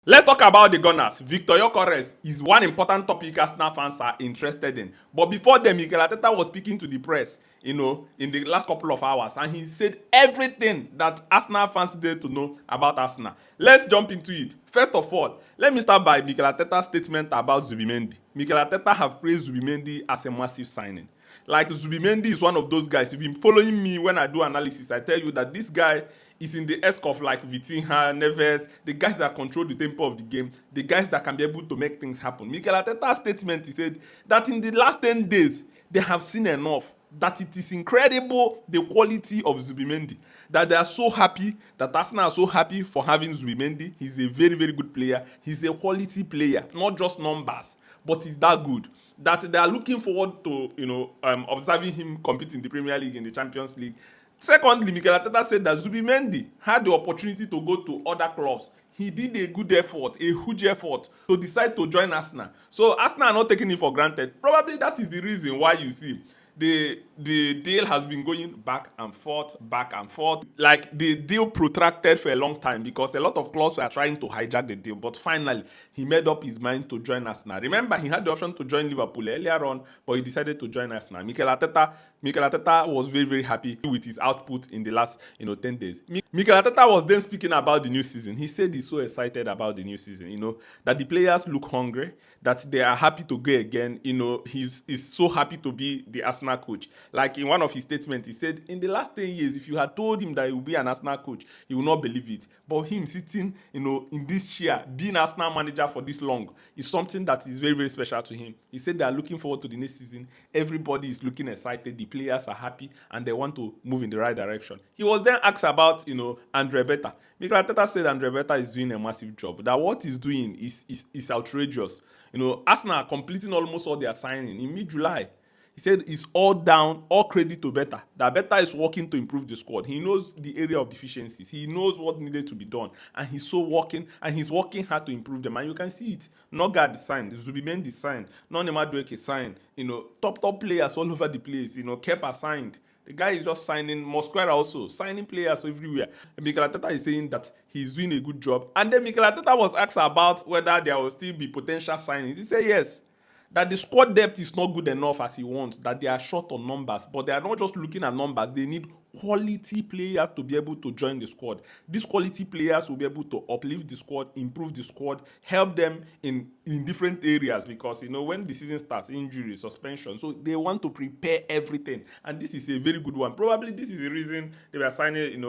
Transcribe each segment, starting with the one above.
Let's talk about the Gunners. Victor Gyökeres is one important topic Arsenal fans are interested in. But before then, Mikel Arteta was speaking to the press, in the last couple of hours, and he said everything that Arsenal fans need to know about Arsenal. Let's jump into it. First of all, let me start by Mikel Arteta's statement about Zubimendi. Mikel Arteta have praised Zubimendi as a massive signing. Like, Zubimendi is one of those guys. If you've been following me when I do analysis, I tell you that this guy is in the esque of like Vitinha, Neves, the guys that control the tempo of the game, the guys that can be able to make things happen. Mikel Arteta's statement, he said that in the last 10 days, they have seen enough, that it is incredible the quality of Zubimendi, that they are so happy, that Arsenal are so happy for having Zubimendi. He's a very, very good player. He's a quality player, not just numbers, but he's that good, that they are looking forward to, observing him compete in the Premier League, in the Champions League. Secondly, Mikel Arteta said that Zubimendi had the opportunity to go to other clubs. He did a good effort, a huge effort, to decide to join Arsenal. So Arsenal are not taking it for granted. Probably that is the reason why you see the deal has been going back and forth, back and forth. Like, the deal protracted for a long time because a lot of clubs were trying to hijack the deal. But finally, he made up his mind to join Arsenal. Remember, he had the option to join Liverpool earlier on, but he decided to join Arsenal. Mikel Arteta was very, very happy with his output in the last 10 days. Mikel Arteta was then speaking about the new season. He said he's so excited about the new season, that the players look hungry, that they are happy to go again. He's so happy to be the Arsenal coach. Like, in one of his statements, he said, in the last 10 years, if you had told him that he would be an Arsenal coach, he would not believe it. But him sitting, in this chair, being Arsenal manager for this long, is something that is very, very special to him. He said they are looking forward to the next season. Everybody is looking excited. The players are happy, and they want to move in the right direction. He was then asked about, Andre Beta. Mikel Arteta said Andre Beta is doing a massive job. That what he's doing is outrageous. Arsenal are completing almost all their signing in mid-July. He said it's all down, all credit to Beta. That Beta is working to improve the squad. He knows the area of deficiencies. He knows what needed to be done. And he's working hard to improve them. And you can see it. Nogard signed, Zubimendi signed, Nonema Dweke signed, top players all over the place, Kepa signed. The guy is just signing. Mosquera also signing players everywhere. And Mikel Arteta is saying that he's doing a good job. And then Mikel Arteta was asked about whether there will still be potential signings. He said yes, that the squad depth is not good enough as he wants, that they are short on numbers, but they are not just looking at numbers. They need quality players to be able to join the squad. These quality players will be able to uplift the squad, improve the squad, help them in different areas, because when the season starts, injury, suspension, so they want to prepare everything, and this is a very good one. Probably this is the reason they were signing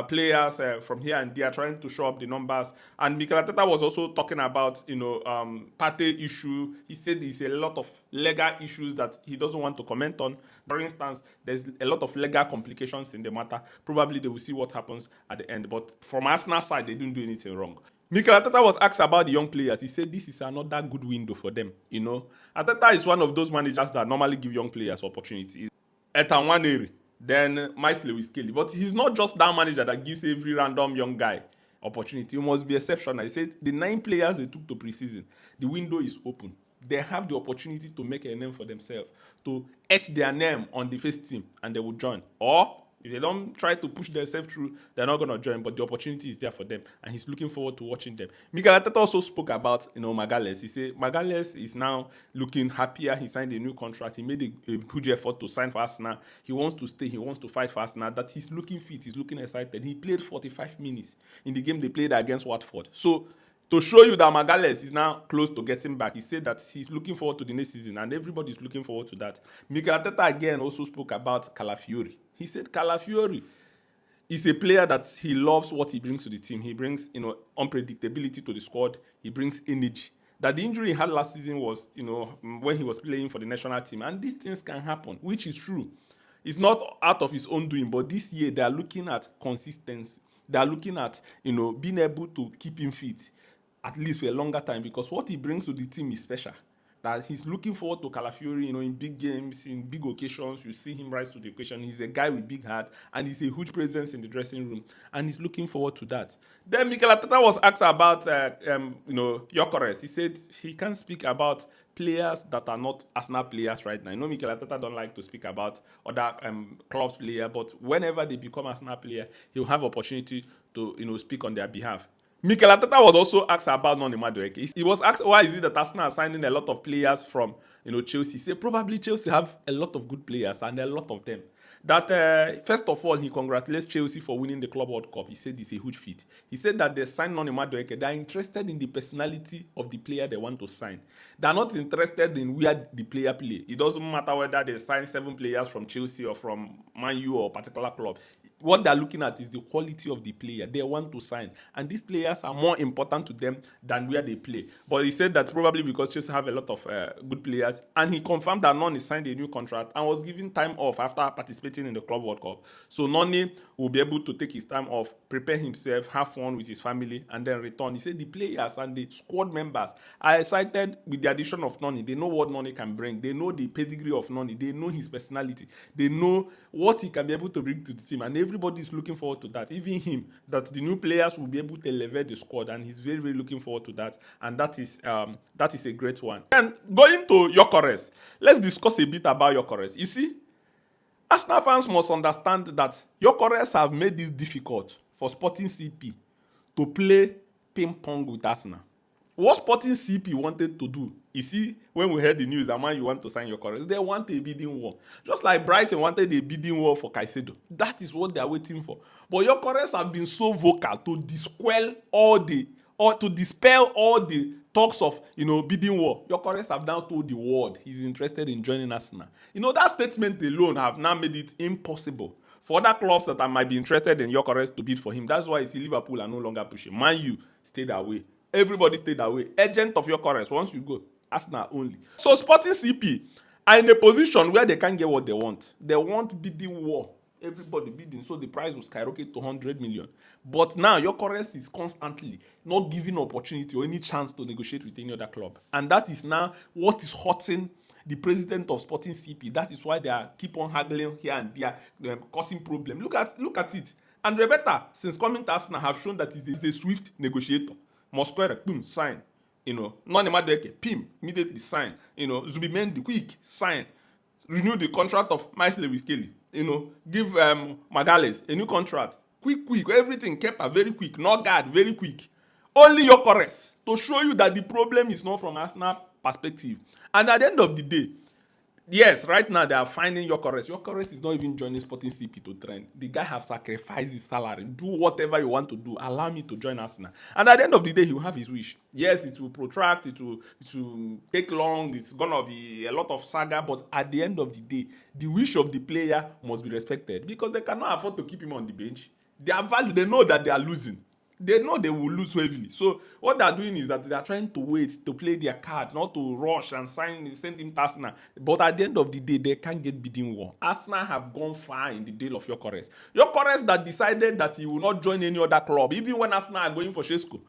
players from here and there, trying to show up the numbers. And Mikel Arteta was also talking about Partey issue. He said there's a lot of legal issues that he doesn't want to comment on. For instance, there's a lot of legal complications in the matter. Probably they will see what happens at the end. But from Arsenal side, they didn't do anything wrong. Mikel Arteta was asked about the young players. He said this is another good window for them. Arteta is one of those managers that normally give young players opportunities. Ethan Nwaneri, then Miles Lewis Kelly. But he's not just that manager that gives every random young guy opportunity. He must be exceptional. He said the 9 players they took to preseason, the window is open. They have the opportunity to make a name for themselves, to etch their name on the first team, and they will join. Or if they don't try to push themselves through, they're not going to join, but the opportunity is there for them, and he's looking forward to watching them. Mikel Arteta also spoke about Magalhaes. He said Magalhaes is now looking happier. He signed a new contract. He made a huge effort to sign for Arsenal. He wants to stay. He wants to fight for Arsenal. That he's looking fit. He's looking excited. He played 45 minutes in the game they played against Watford. So, to show you that Magalhaes is now close to getting back, he said that he's looking forward to the next season, and everybody's looking forward to that. Mikel Arteta again also spoke about Calafiori. He said Calafiori is a player that he loves what he brings to the team. He brings, unpredictability to the squad. He brings energy. That the injury he had last season was, when he was playing for the national team, and these things can happen, which is true. It's not out of his own doing, but this year they are looking at consistency. They are looking at, being able to keep him fit at least for a longer time, because what he brings to the team is special. That he's looking forward to Calafiori, in big games, in big occasions. You see him rise to the occasion. He's a guy with big heart, and he's a huge presence in the dressing room, and he's looking forward to that. Then Mikel Arteta was asked about, Gyökeres. He said he can't speak about players that are not Arsenal players right now. I know Mikel Arteta don't like to speak about other clubs player, but whenever they become Arsenal player, he'll have opportunity to, speak on their behalf. Mikel Arteta was also asked about Noni Madueke. He was asked why is it that Arsenal are signing a lot of players from Chelsea. He said probably Chelsea have a lot of good players and a lot of them. That first of all, he congratulates Chelsea for winning the Club World Cup. He said it's a huge feat. He said that they signed Noni Madueke. They are interested in the personality of the player they want to sign. They are not interested in where the player play. It doesn't matter whether they sign 7 players from Chelsea or from Man U or a particular club. What they're looking at is the quality of the player they want to sign. And these players are more important to them than where they play. But he said that probably because Chelsea have a lot of good players. And he confirmed that Noni signed a new contract and was given time off after participating in the Club World Cup. So Noni will be able to take his time off, prepare himself, have fun with his family, and then return. He said the players and the squad members are excited with the addition of Noni. They know what Noni can bring. They know the pedigree of Noni. They know his personality. They know what he can be able to bring to the team. And everybody is looking forward to that. Even him, that the new players will be able to elevate the squad. And he's very, very looking forward to that. And that is a great one. And going to Gyökeres, let's discuss a bit about Gyökeres. You see, Arsenal fans must understand that Gyökeres have made this difficult for Sporting CP to play ping pong with Arsenal. What Sporting CP wanted to do, you see, when we heard the news that Man, you want to sign Gyökeres, they want a bidding war. Just like Brighton wanted a bidding war for Caicedo. That is what they are waiting for. But Gyökeres have been so vocal to dispel all the talks of bidding war. Gyökeres have now told the world he's interested in joining Arsenal. That statement alone have now made it impossible for other clubs that might be interested in Gyökeres to bid for him. That's why you see Liverpool are no longer pushing. Man U stayed away. Everybody stayed away. Agent of Gyökeres, once you go, Arsenal only. So Sporting CP are in a position where they can't get what they want. They want bidding war. Everybody bidding, so the price will skyrocket to 100 million. But now Gyökeres is constantly not giving opportunity or any chance to negotiate with any other club. And that is now what is hurting the president of Sporting CP. That is why they are keep on haggling here and there, causing problems. Look at it. And Roberta, since coming to Arsenal, have shown that he's a swift negotiator. Mosquera, boom, sign. Noni Madueke, pim, immediately sign. Zubimendi, quick, sign. Renew the contract of Mikel Kelly. Give Magales a new contract. Quick, everything kept very quick. Not guard, very quick. Only Gyökeres to show you that the problem is not from Arsenal perspective. And at the end of the day, yes, right now they are finding Gyökeres. Gyökeres is not even joining Sporting CP to train. The guy have sacrificed his salary. Do whatever you want to do. Allow me to join Arsenal. And at the end of the day, he will have his wish. Yes, it will protract. It will take long. It's gonna be a lot of saga. But at the end of the day, the wish of the player must be respected because they cannot afford to keep him on the bench. Their value, they know that they are losing. They know they will lose heavily. So what they're doing is that they are trying to wait to play their card, not to rush and send him to Arsenal. But at the end of the day, they can't get bidding war. Arsenal have gone far in the deal of Gyökeres. Gyökeres that decided that he will not join any other club, even when Arsenal are going for Shesko.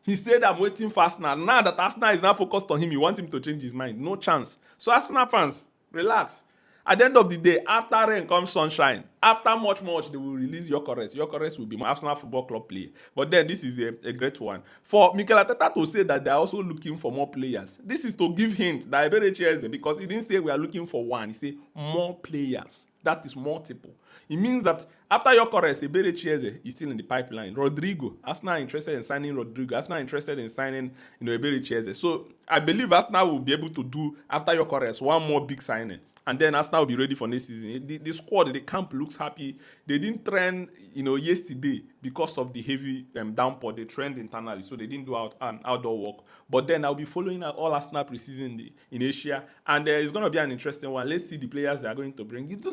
He said, I'm waiting for Arsenal. Now that Arsenal is now focused on him, you want him to change his mind. No chance. So Arsenal fans, relax. At the end of the day, after rain comes sunshine. After much, they will release Gyökeres. Gyökeres will be my Arsenal Football Club player. But then this is a great one. For Mikel Arteta to say that they are also looking for more players, this is to give hint that Gyökeres, because he didn't say we are looking for one. He said more players. That is multiple. It means that after Gyökeres, Gyökeres is still in the pipeline. Rodrigo, Arsenal are interested in signing Rodrigo. Arsenal are interested in signing Gyökeres. So I believe Arsenal will be able to do, after Gyökeres, one more big signing. And then Arsenal will be ready for next season. The squad, the camp looks happy. They didn't train, yesterday because of the heavy downpour. They trained internally, so they didn't do outdoor work. But then I'll be following all Arsenal preseason in Asia, and it's going to be an interesting one. Let's see the players they are going to bring. It's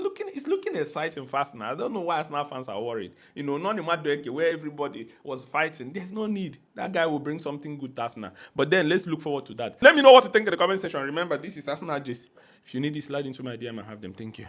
looking exciting fast now. I don't know why Arsenal fans are worried. Noni Madueke, where everybody was fighting, there's no need. That guy will bring something good to Arsenal. But then let's look forward to that. Let me know what you think in the comment section. Remember, this is Arsenal Gist. If you need this, slide into my DM and have them. Thank you.